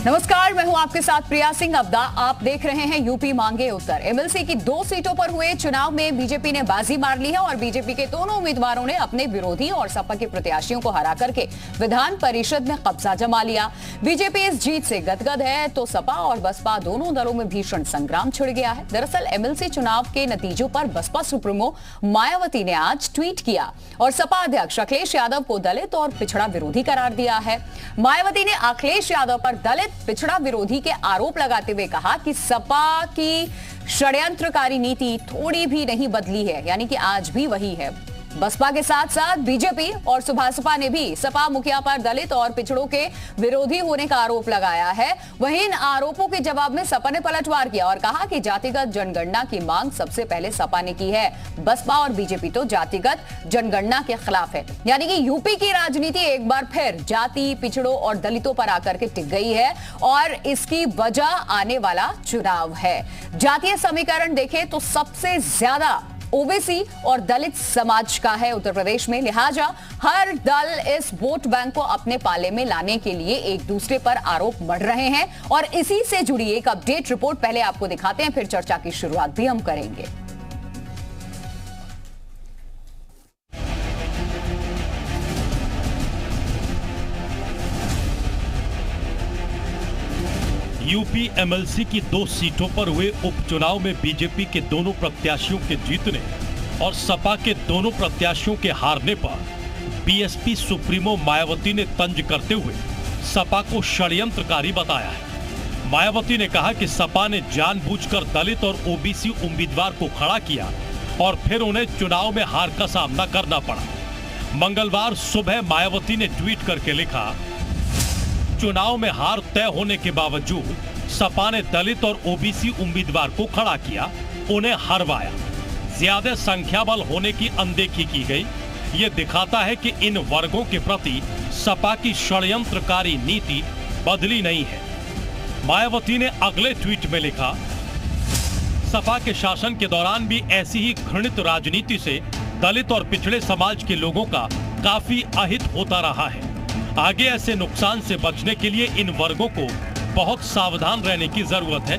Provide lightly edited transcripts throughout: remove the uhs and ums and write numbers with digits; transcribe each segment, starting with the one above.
नमस्कार, मैं हूं आपके साथ प्रिया सिंह अब्दा। आप देख रहे हैं यूपी मांगे उत्तर। एमएलसी की 2 सीटों पर हुए चुनाव में बीजेपी ने बाजी मार ली है और बीजेपी के दोनों उम्मीदवारों ने अपने विरोधी और सपा के प्रत्याशियों को हरा करके विधान परिषद में कब्जा जमा लिया। बीजेपी इस जीत से गदगद है तो सपा और बसपा दोनों दलों में भीषण संग्राम छिड़ गया है। दरअसल एमएलसी चुनाव के नतीजों पर बसपा सुप्रीमो मायावती ने आज ट्वीट किया और सपा अध्यक्ष अखिलेश यादव को दलित और पिछड़ा विरोधी करार दिया है। मायावती ने अखिलेश यादव पर दलित पिछड़ा विरोधी के आरोप लगाते हुए कहा कि सपा की षड्यंत्रकारी नीति थोड़ी भी नहीं बदली है, यानी कि आज भी वही है। बसपा के साथ साथ बीजेपी और सुभासपा ने भी सपा मुखिया पर दलित और पिछड़ों के विरोधी होने का आरोप लगाया है। वहीं इन आरोपों के जवाब में सपा ने पलटवार किया और कहा कि जातिगत जनगणना की मांग सबसे पहले सपा ने की है। बसपा और बीजेपी तो जातिगत जनगणना के खिलाफ है, यानी कि यूपी की राजनीति एक बार फिर जाति, पिछड़ों और दलितों पर आकर के टिक गई है और इसकी वजह आने वाला चुनाव है। जातीय समीकरण देखें तो सबसे ज्यादा ओबीसी और दलित समाज का है उत्तर प्रदेश में, लिहाजा हर दल इस वोट बैंक को अपने पाले में लाने के लिए एक दूसरे पर आरोप मढ़ रहे हैं और इसी से जुड़ी एक अपडेट रिपोर्ट पहले आपको दिखाते हैं, फिर चर्चा की शुरुआत भी हम करेंगे। यूपी एमएलसी की 2 सीटों पर हुए उपचुनाव में बीजेपी के दोनों प्रत्याशियों के जीतने और सपा के दोनों प्रत्याशियों के हारने पर बीएसपी सुप्रीमो मायावती ने तंज करते हुए सपा को षड्यंत्रकारी बताया है। मायावती ने कहा कि सपा ने जानबूझकर दलित और ओबीसी उम्मीदवार को खड़ा किया और फिर उन्हें चुनाव में हार का सामना करना पड़ा। मंगलवार सुबह मायावती ने ट्वीट करके लिखा, चुनाव में हार तय होने के बावजूद सपा ने दलित और ओबीसी उम्मीदवार को खड़ा किया, उन्हें हरवाया। ज्यादा संख्या बल होने की अनदेखी की गई। ये दिखाता है कि इन वर्गों के प्रति सपा की षड्यंत्रकारी नीति बदली नहीं है। मायावती ने अगले ट्वीट में लिखा, सपा के शासन के दौरान भी ऐसी ही घृणित राजनीति से दलित और पिछड़े समाज के लोगों का काफी अहित होता रहा है। आगे ऐसे नुकसान से बचने के लिए इन वर्गों को बहुत सावधान रहने की जरूरत है।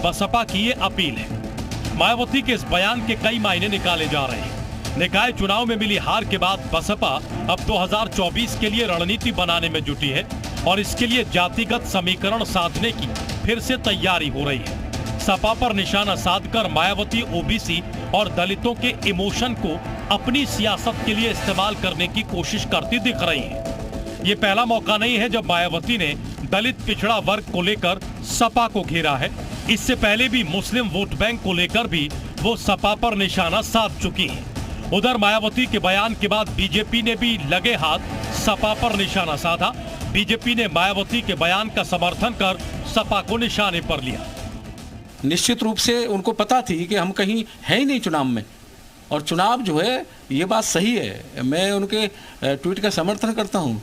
बसपा की ये अपील है। मायावती के इस बयान के कई मायने निकाले जा रहे हैं। निकाय चुनाव में मिली हार के बाद बसपा अब 2024 के लिए रणनीति बनाने में जुटी है और इसके लिए जातिगत समीकरण साधने की फिर से तैयारी हो रही है। सपा पर निशाना साधकर मायावती ओबीसी और दलितों के इमोशन को अपनी सियासत के लिए इस्तेमाल करने की कोशिश करती दिख रही है। ये पहला मौका नहीं है जब मायावती ने दलित पिछड़ा वर्ग को लेकर सपा को घेरा है। इससे पहले भी मुस्लिम वोट बैंक को लेकर भी वो सपा पर निशाना साध चुकी हैं। उधर मायावती के बयान के बाद बीजेपी ने भी लगे हाथ सपा पर निशाना साधा। बीजेपी ने मायावती के बयान का समर्थन कर सपा को निशाने पर लिया। निश्चित रूप से उनको पता थी कि हम कहीं है ही नहीं चुनाव में, और चुनाव जो है ये बात सही है। मैं उनके ट्वीट का समर्थन करता हूँ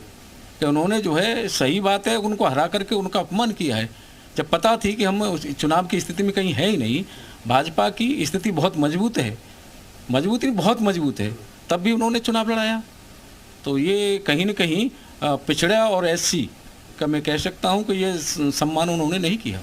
कि उन्होंने जो है सही बात है, उनको हरा करके उनका अपमान किया है। जब पता थी कि हम चुनाव की स्थिति में कहीं है ही नहीं, भाजपा की स्थिति बहुत मजबूत है, बहुत मजबूत है, तब भी उन्होंने चुनाव लड़ाया। तो ये कहीं न कहीं पिछड़ा और एससी का मैं कह सकता हूँ कि ये सम्मान उन्होंने नहीं किया।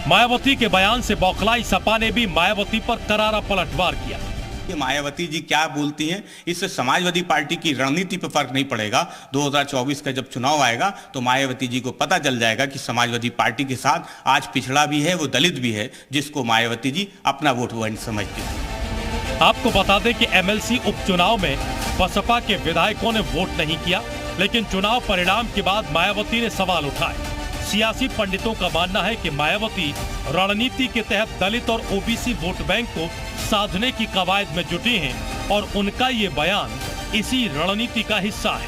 मायावती के बयान से बौखलाई सपा ने भी मायावती पर करारा पलटवार किया। कि मायावती जी क्या बोलती हैं, इससे समाजवादी पार्टी की रणनीति पर फर्क नहीं पड़ेगा। 2024 का जब चुनाव आएगा तो मायावती जी को पता चल जाएगा कि समाजवादी पार्टी के साथ आज पिछड़ा भी है, वो दलित भी है, जिसको मायावती जी अपना वोट बैंक समझती है। आपको बता दें कि एमएलसी उपचुनाव में बसपा के विधायकों ने वोट नहीं किया, लेकिन चुनाव परिणाम के बाद मायावती ने सवाल उठाए। सियासी पंडितों का मानना है कि मायावती रणनीति के तहत दलित और ओबीसी वोट बैंक को साधने की कवायद में जुटी हैं और उनका ये बयान इसी रणनीति का हिस्सा है।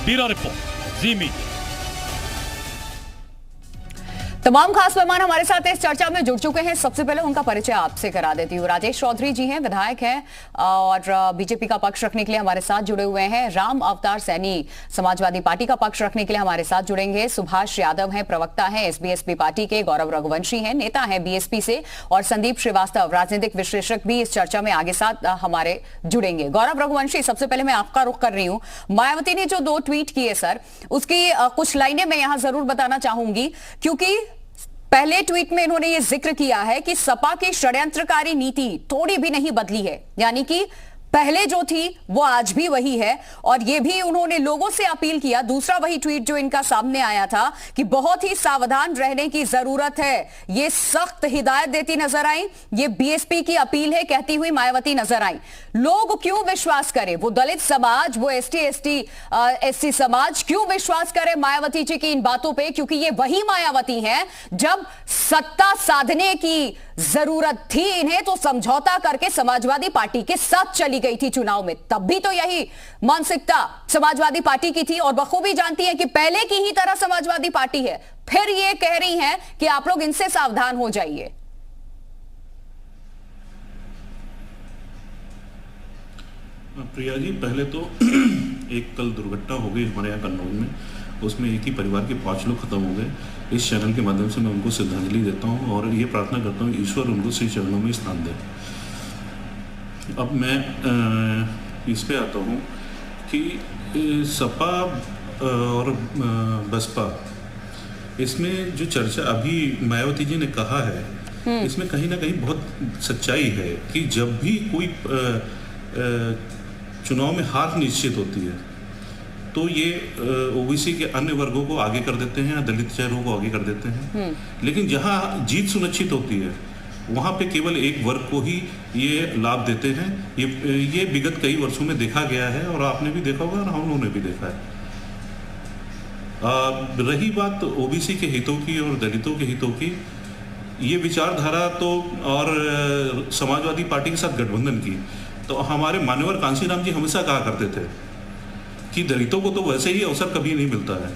ब्यूरो रिपोर्ट, जी मीडिया। तमाम खास मेहमान हमारे साथ इस चर्चा में जुड़ चुके हैं। सबसे पहले उनका परिचय आपसे करा देती हूँ। राजेश चौधरी जी हैं, विधायक हैं और बीजेपी का पक्ष रखने के लिए हमारे साथ जुड़े हुए हैं। राम अवतार सैनी समाजवादी पार्टी का पक्ष रखने के लिए हमारे साथ जुड़ेंगे। सुभाष यादव हैं, प्रवक्ता हैं एसबीएसपी पार्टी के। गौरव रघुवंशी हैं, नेता हैं बीएसपी से। और संदीप श्रीवास्तव राजनीतिक विश्लेषक भी इस चर्चा में आगे साथ हमारे जुड़ेंगे। गौरव रघुवंशी, सबसे पहले मैं आपका रुख कर रही हूँ। मायावती ने जो 2 ट्वीट किए सर, उसकी कुछ लाइनें मैं यहां जरूर बताना चाहूंगी, क्योंकि पहले ट्वीट में इन्होंने ये जिक्र किया है कि सपा की षड्यंत्रकारी नीति थोड़ी भी नहीं बदली है, यानी कि पहले जो थी वो आज भी वही है। और ये भी उन्होंने लोगों से अपील किया, दूसरा वही ट्वीट जो इनका सामने आया था, कि बहुत ही सावधान रहने की जरूरत है। ये सख्त हिदायत देती नजर आई। ये बीएसपी की अपील है कहती हुई मायावती नजर आई। लोग क्यों विश्वास करें, वो दलित समाज, वो एससी समाज क्यों विश्वास करे मायावती जी की इन बातों पे? क्योंकि ये वही मायावती है जब सत्ता साधने की जरूरत थी इन्हें तो समझौता करके समाजवादी पार्टी के साथ चली गई थी चुनाव में। तब भी तो यही मानसिकता समाजवादी पार्टी की थी और बखूबी जानती है कि पहले की ही तरह समाजवादी पार्टी है। फिर ये कह रही हैं कि आप लोग इनसे सावधान हो जाइए। प्रिया जी, पहले तो एक कल दुर्घटना हो गई हमारे यहाँ कन्नौज में, उसमें एक ही परिवार के 5 लोग खत्म हो गए। इस चैनल के माध्यम से मैं उनको श्रद्धांजलि देता हूँ और ये प्रार्थना करता हूँ ईश्वर उनको श्री चरणों में स्थान दे। अब मैं इस पे आता हूँ कि सपा और बसपा, इसमें जो चर्चा अभी मायावती जी ने कहा है, इसमें कहीं ना कहीं बहुत सच्चाई है कि जब भी कोई चुनाव में हार निश्चित होती है तो ये ओबीसी के अन्य वर्गों को आगे कर देते हैं, दलित चेहरों को आगे कर देते हैं। लेकिन जहां जीत सुनिश्चित होती है वहां पे केवल एक वर्ग को ही ये लाभ देते हैं। ये विगत कई वर्षों में देखा गया है और आपने भी देखा होगा और हम लोगों ने भी देखा है। रही बात ओबीसी के हितों की और दलितों के हितों की, ये विचारधारा तो और समाजवादी पार्टी के साथ गठबंधन की, तो हमारे मान्यवर कांशीराम जी हमेशा कहा करते थे कि दलितों को तो वैसे ही अवसर कभी नहीं मिलता है,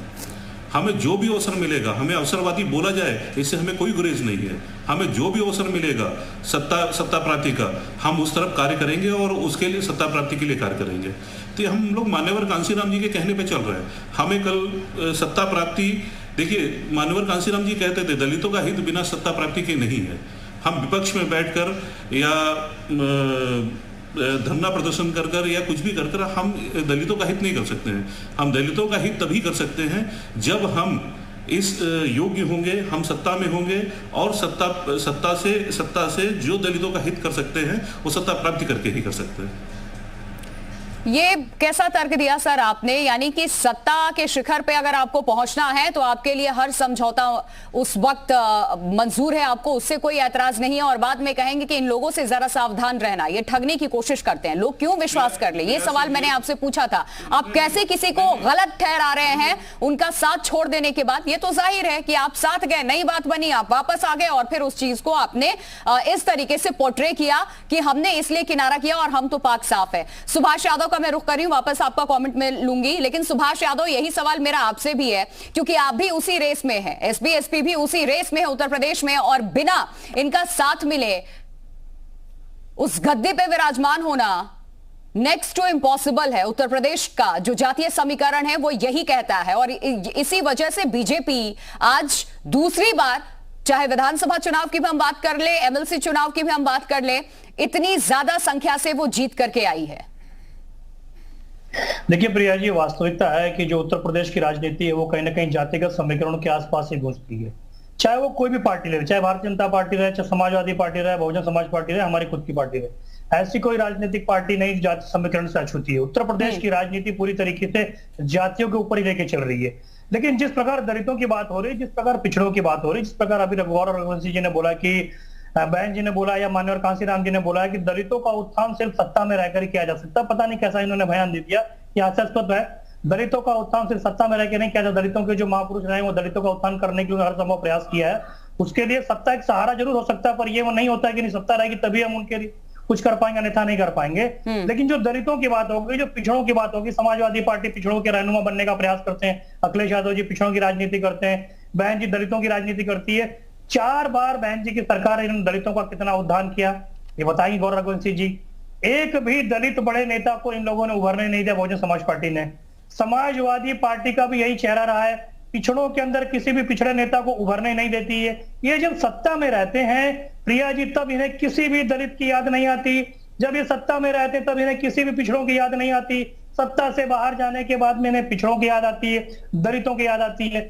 हमें जो भी अवसर मिलेगा, हमें अवसरवादी बोला जाए इससे हमें कोई गुरेज नहीं है, हमें जो भी अवसर मिलेगा सत्ता प्राप्ति का, हम उस तरफ कार्य करेंगे और उसके लिए सत्ता प्राप्ति के लिए कार्य करेंगे। तो हम लोग मान्यवर कांशीराम जी के कहने पे चल रहे हैं। हमें कल सत्ता प्राप्ति, देखिए मान्यवर कांशीराम जी कहते थे दलितों का हित बिना सत्ता प्राप्ति के नहीं है। हम विपक्ष में बैठकर या धरना प्रदर्शन कर या कुछ भी कर हम दलितों का हित नहीं कर सकते हैं। हम दलितों का हित तभी कर सकते हैं जब हम इस योग्य होंगे, हम सत्ता में होंगे और सत्ता से जो दलितों का हित कर सकते हैं वो सत्ता प्राप्ति करके ही कर सकते हैं। ये कैसा तर्क दिया सर आपने, यानी कि सत्ता के शिखर पे अगर आपको पहुंचना है तो आपके लिए हर समझौता उस वक्त मंजूर है, आपको उससे कोई ऐतराज नहीं है, और बाद में कहेंगे कि इन लोगों से जरा सावधान रहना, ये ठगने की कोशिश करते हैं, लोग क्यों विश्वास कर ले? ये सवाल मैंने आपसे पूछा था। आप कैसे किसी को गलत ठहरा रहे हैं उनका साथ छोड़ देने के बाद? ये तो जाहिर है कि आप साथ गए, नई बात बनी, आप वापस आ गए और फिर उस चीज को आपने इस तरीके से पोर्ट्रे किया कि हमने इसलिए किनारा किया और हम तो पाक साफ है। सुभाष यादव का मैं रुख कर रही हूं, वापस आपका कमेंट में लूंगी, लेकिन सुभाष यादव यही सवाल मेरा आपसे भी है, क्योंकि आप भी उसी रेस में हैं, एसबीएसपी भी उसी रेस में है उत्तर प्रदेश में, और बिना इनका साथ मिले उस गद्दे पे विराजमान होना नेक्स्ट टू इम्पॉसिबल है। उत्तर प्रदेश का जो जातीय समीकरण है वो यही कहता है, और इसी वजह से बीजेपी आज दूसरी बार, चाहे विधानसभा चुनाव की भी हम बात कर ले, एमएलसी चुनाव की भी हम बात कर ले, इतनी ज्यादा संख्या से वो जीत करके आई है। देखिए प्रिया जी, वास्तविकता है कि जो उत्तर प्रदेश की राजनीति है वो कहीं ना कहीं जातिगत समीकरणों के आसपास ही घूमती है। चाहे वो कोई भी पार्टी रहे, चाहे भारतीय जनता पार्टी रहे, चाहे समाजवादी पार्टी रहे, बहुजन समाज पार्टी रहे, हमारी खुद की पार्टी रहे, ऐसी कोई राजनीतिक पार्टी नहीं जाति समीकरण से अछूती है। उत्तर प्रदेश की राजनीति पूरी तरीके से जातियों के ऊपर ही लेके चल रही है। लेकिन जिस प्रकार दलितों की बात हो रही है, जिस प्रकार पिछड़ों की बात हो रही है, जिस प्रकार अभी गौरव रघुवंशी जी ने बोला कि बहन जी ने बोला या मान्यवर कांशीराम जी ने बोला कि दलितों का उत्थान सिर्फ सत्ता में रहकर किया जा सकता, पता नहीं कैसा इन्होंने बयान दे दिया, यह हास्यास्पद है। दलितों का उत्थान सिर्फ सत्ता में रहकर नहीं किया जा, दलितों के जो महापुरुष रहे वो दलितों का उत्थान करने के लिए हर संभव प्रयास किया है। उसके लिए सत्ता एक सहारा जरूर हो सकता है, पर ये वो नहीं होता है कि नहीं सत्ता रहेगी तभी हम उनके लिए कुछ कर पाएंगे, अन्यथा नहीं कर पाएंगे। लेकिन जो दलितों की बात होगी, जो पिछड़ों की बात होगी, समाजवादी पार्टी पिछड़ों के रहनुमा बनने का प्रयास करते हैं, अखिलेश यादव जी पिछड़ों की राजनीति करते हैं, बहन जी दलितों की राजनीति करती है। 4 बार बहन जी की सरकार ने इन दलितों का कितना उद्धार किया, ये बताइए गौरव रघुवंशी जी। एक भी दलित बड़े नेता को इन लोगों ने उभरने नहीं दिया बहुजन समाज पार्टी ने। समाजवादी पार्टी का भी यही चेहरा रहा है, पिछड़ों के अंदर किसी भी पिछड़े नेता को उभरने नहीं देती है। ये जब सत्ता में रहते हैं प्रिया जी, तब इन्हें किसी भी दलित की याद नहीं आती। जब ये सत्ता में रहते तब इन्हें किसी भी पिछड़ों की याद नहीं आती। सत्ता से बाहर जाने के बाद में इन्हें पिछड़ों की याद आती है, दलितों की याद आती है।